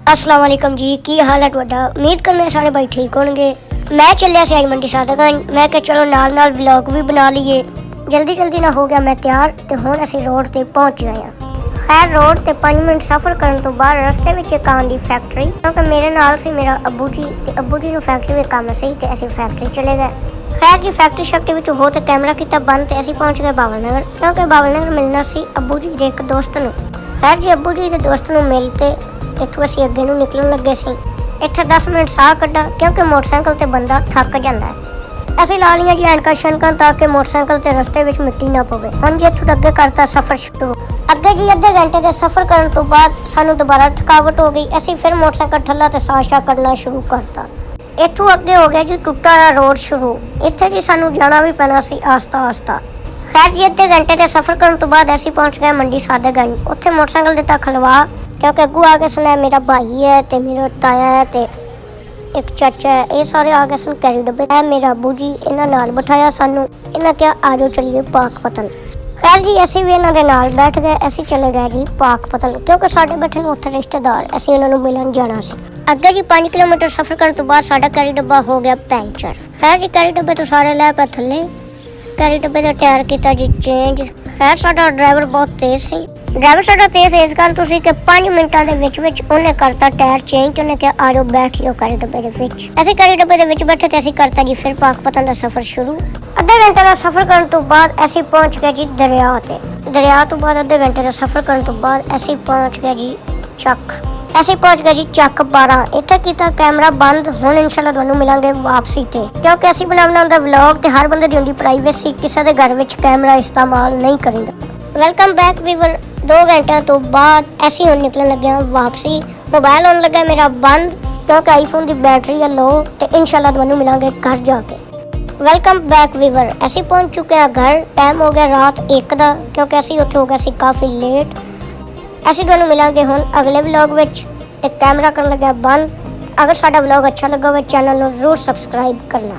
अस्सलाम वालेकुम जी, की हाल है तुहाडा? उम्मीद करने सारे भाई ठीक होंगे। मैं चलिया सी आई मंडी सादगंज। मैं कहा चलो नाल नाल व्लॉग भी बना लीए। जल्दी जल्दी ना हो गया मैं तैयार ते हुण असीं रोड ते पहुंच गए हां। खैर रोड ते 5 मिनट सफर करन तो बाद रस्ते विच एक आन दी फैक्ट्री, क्योंकि मेरे नाल सी मेरा अब्बू जी ते अब्बू जी नूं फैक्ट्री दे काम सी ते असीं फैक्ट्री चले गए। खैर जी फैक्ट्री शैक्ट्री विच हो ते कैमरा किता बंद ते असीं पहुंच गए बावल नगर, क्योंकि बावल नगर मिलना सी अब्बू जी दे एक दोस्त नूं। खैर जी अब्बू जी दे दोस्त नूं मिल ते इत्थों असीं अगे नूं निकलण लगे सी। इत्थे 10 मिनट साह कड्ढा, क्योंकि मोटरसाइकिल ते बंदा थक जांदा है। ਅਸੀਂ ਲਾ ਲੀਆਂ ਜੀ ਐਨਕਾਂ ਸ਼ਨਕਾਂ ਤਾਂ ਕਿ ਮੋਟਰਸਾਈਕਲ ਤੇ ਰਸਤੇ ਵਿੱਚ ਮਿੱਟੀ ਨਾ ਪਵੇ। ਹੁਣ ਜੀ ਇੱਥੋਂ ਅੱਗੇ ਕਰਤਾ ਸਫ਼ਰ ਸ਼ੁਰੂ। ਅੱਗੇ ਜੀ ਅੱਧੇ ਘੰਟੇ ਦੇ ਸਫ਼ਰ ਕਰਨ ਤੋਂ ਬਾਅਦ ਸਾਨੂੰ ਦੁਬਾਰਾ ਥਕਾਵਟ ਹੋ ਗਈ। ਅਸੀਂ ਫਿਰ ਮੋਟਰਸਾਈਕਲ ਠੱਲਾ ਤੇ ਸਾਸ਼ਾ ਕਰਨਾ ਸ਼ੁਰੂ ਕਰਤਾ। ਇੱਥੋਂ ਅੱਗੇ ਹੋ ਗਿਆ ਜੀ ਟੁੱਟਾ ਹੋਇਆ ਰੋਡ ਸ਼ੁਰੂ। ਇੱਥੇ ਜੀ ਸਾਨੂੰ ਜਾਣਾ ਵੀ ਪੈਣਾ ਸੀ ਆਸਤਾ ਆਸਤਾ। ਖੈਰ ਜੀ ਅੱਧੇ ਘੰਟੇ ਦੇ ਸਫ਼ਰ ਕਰਨ ਤੋਂ ਬਾਅਦ ਅਸੀਂ ਪਹੁੰਚ ਗਏ ਮੰਡੀ ਸਾਦਗੰਜ। ਉੱਥੇ ਮੋਟਰਸਾਈਕਲ ਦਿੱਤਾ ਖਲਵਾ, क्योंकि अगू आगे सुना मेरा भाई है ते मेरा ताया है ते एक चाचा है। ये सारे आ गए सन कैरी डब्बे। है मेरा अबू जी इन्हां नाल बिठाया सानू। इन्हां क्या आ जाओ चलिए पाकपतन। खैर जी असीं भी इन्हां दे नाल बैठ गए। असीं चले गए जी पाकपतन, क्योंकि साडे बैठे ने उत्थे रिश्तेदार। असीं उन्हां नूं मिलन जाना सी। अगे जी 5 किलोमीटर सफर करने तो बाद साडा कैरी डब्बा हो गया पैंचर। खैर जी कैरी डब्बे तो सारे लै पे थल्ले। कैरी डब्बे दा टायर कीता जी चेंज। खैर साडा ड्राइवर बहुत तेज सी। ड्राइवर साडा तेज इस गल तो सी कि 5 मिनटां दे विच विच उन्हें करता टायर चेंज। उन्हें कहा आ जाओ बैठियो कैरी डब्बे दे विच। असीं कैरी डब्बे दे विच बैठे ते असीं करता जी फिर पाकपतन दा सफर शुरू। अद्धे घंटे दा सफर करन तो बाद असीं पहुंच गए जी दरिया ते। दरिया तो बाद अद्धे घंटे दा सफर करन तो बाद असीं पहुंच गए जी ਚੱਕ। ਅਸੀਂ पहुंच गए जी ਚੱਕ 12। ਇੱਥੇ ਕੀਤਾ कैमरा बंद। ਹੁਣ इंशाल्लाह ਤੁਹਾਨੂੰ ਮਿਲਾਂਗੇ ਵਾਪਸੀ ਤੇ, ਕਿਉਂਕਿ ਅਸੀਂ ਬਣਾਉਣਾ ਹੁੰਦਾ ਵਲੌਗ ਤੇ ਹਰ ਬੰਦੇ ਦੀ ਹੁੰਦੀ ਪ੍ਰਾਈਵੇਸੀ। ਕਿਸੇ ਦੇ ਘਰ ਵਿੱਚ ਕੈਮਰਾ ਇਸਤੇਮਾਲ ਨਹੀਂ ਕਰੀਦਾ। Welcome back weaver. 2 घंटे तो बाद ऐसे हम निकलने लगे हैं वापसी। मोबाइल होने लगा मेरा बंद, क्योंकि आईफोन की बैटरी है लो। तो इंशाल्लाह तुहानू मिलांगे घर जाके। Welcome back viewer. असी पहुंच चुके हैं घर। टाइम हो गया रात 1 का, क्योंकि असी उत्थे हो गए सी काफ़ी लेट। असी तुहानू मिलांगे हुण अगले व्लॉग विच। कैमरा करन लगे बंद। अगर साडा व्लॉग अच्छा लगा हो चैनल नू जरूर सबसक्राइब करना।